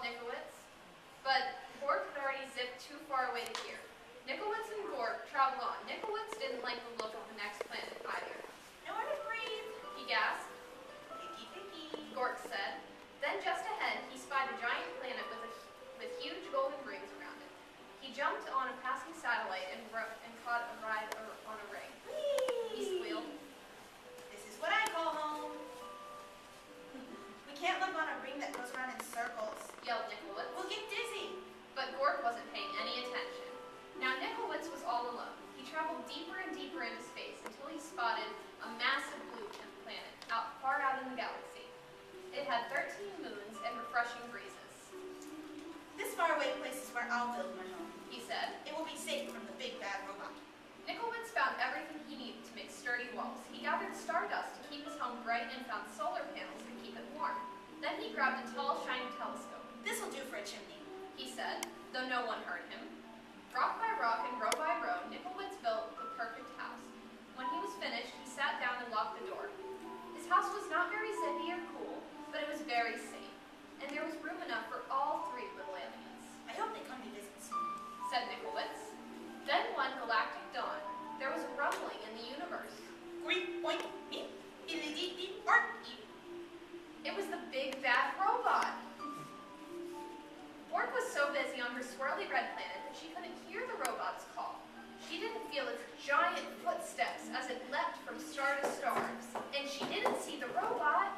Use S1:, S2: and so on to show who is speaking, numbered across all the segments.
S1: Nickowitz, but Gork had already zipped too far away to hear. Nickowitz and Gork traveled on. Nickowitz didn't like the look of the next planet either.
S2: Nowhere to breathe.
S1: He gasped.
S2: Picky, picky.
S1: Gork said. Then just ahead, he spied a giant planet with huge golden rings around it. He jumped on a passing satellite and caught a ride on a ring.
S2: Whee!
S1: He squealed.
S2: This is what I call home. We can't live on a ring that goes around in circles.
S1: Yelled Nickowitz.
S2: We'll get dizzy.
S1: But Gork wasn't paying any attention. Now Nickowitz was all alone. He traveled deeper and deeper into space until he spotted a massive blue planet far out in the galaxy. It had 13 moons and refreshing breezes.
S2: This faraway place is where I'll build my home.
S1: He said.
S2: It will be safe from the big bad robot.
S1: Nickowitz found everything he needed to make sturdy walls. He gathered stardust to keep his home bright and found solar panels to keep it warm. Then he grabbed a tall, shiny telescope.
S2: This'll do for a chimney,
S1: He said, though no one heard him. Rock by rock and row by row, Nickowitz built the perfect house. When he was finished, he sat down and locked the door. His house was not very zippy or cool, but it was very safe, and there was room enough for all three little aliens.
S2: I hope they come to visit soon.
S1: Said Nickowitz. Then one galactic dawn, there was a rumbling in the universe.
S2: Great point. Me. Illy-dee-dee, bark.
S1: It was the big bad robot. Bork was so busy on her swirly red planet that she couldn't hear the robot's call. She didn't feel its giant footsteps as it leapt from star to star, and she didn't see the robot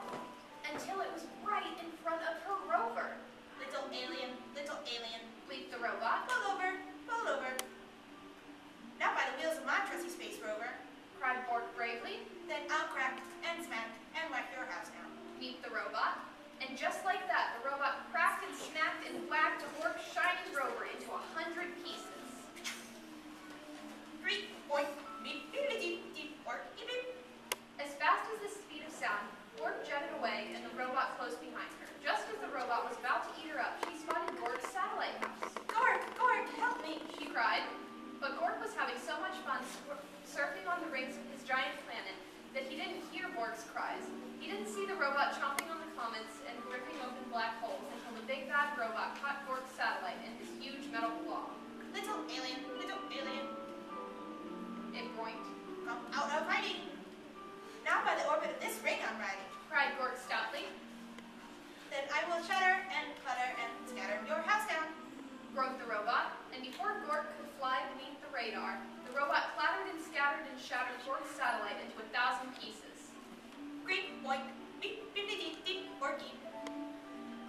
S1: until it was right in front of her rover.
S2: Little alien,
S1: Bleeped the robot.
S2: pull over, pull over. Not by the wheels of my trusty space rover.
S1: Cried Bork bravely.
S2: Then I'll crack and smack and whack your house down.
S1: Beeped the robot. And just like that, the robot cracked and snapped and whacked Bork's shiny rover into 100 pieces.
S2: 3 point. Beep, beep, bark, beep.
S1: As fast as the speed of sound, Bork jetted away and the robot closed behind her. Just as the robot was about to eat her up, she spotted Gork's satellite house.
S2: Gork, help me.
S1: She cried. But Gork was having so much fun surfing on the rings of his giant planet that he didn't hear Bork's cries. He didn't see the robot chomping on the comets and ripping open black holes until the big bad robot caught Gork's satellite in his huge metal claw.
S2: Little alien,
S1: It groined.
S2: come out of hiding. Not by the orbit of this ring I'm riding.
S1: Cried Gork stoutly.
S2: Then I will shudder and clutter and scatter your house down.
S1: Groaned the robot, and before Gork could fly beneath the radar, the robot clattered and scattered and shattered Gork's satellite into 1,000 pieces.
S2: Great point. Beep, beep, beep, beep, Borky.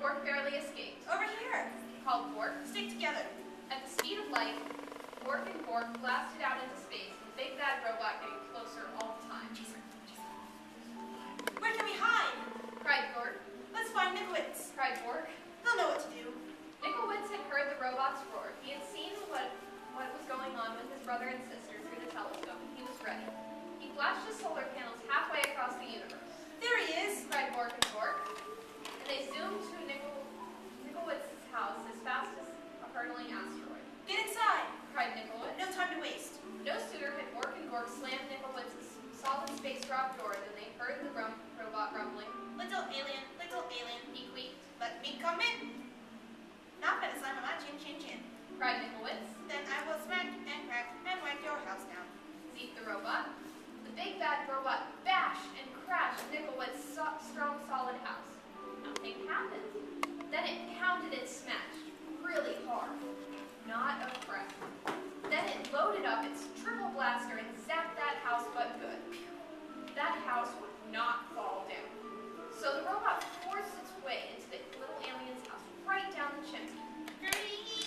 S1: Gork barely escaped.
S2: Over here.
S1: Called Bork.
S2: Stick together.
S1: At the speed of light, Bork and Gork blasted out into space, the big bad robot getting closer all the time.
S2: Where can we hide?
S1: Cried Gork.
S2: Let's find Nickowitz.
S1: Cried Bork.
S2: He'll know what to do.
S1: Nickowitz had heard the robot's roar. He had seen what was going on with his brother and sister through the telescope, and he was ready. He flashed his solar panels halfway across the universe.
S2: There he is.
S1: Cried Bork and Gork. And they zoomed to Nickowitz's house as fast as a hurtling asteroid.
S2: Get inside.
S1: Cried Nickowitz.
S2: No time to waste.
S1: No sooner had Bork and Gork slammed Nickowitz's solid space drop door than they heard the robot rumbling.
S2: Little alien,
S1: He squeaked.
S2: let me come in. Not by the slam of my chin, chin, chin.
S1: Cried Nickowitz.
S2: Then I will smack and crack and whack your house down.
S1: Zeeked the robot. The big bad robot bashed and crashed Nickowitz's strong, solid house. Nothing happened. Then it pounded and smashed really hard. Not a crack. Then it loaded up its triple blaster and zapped that house but good. That house would not fall down. So the robot forced its way into the little alien's house right down the chimney.
S2: Hurry!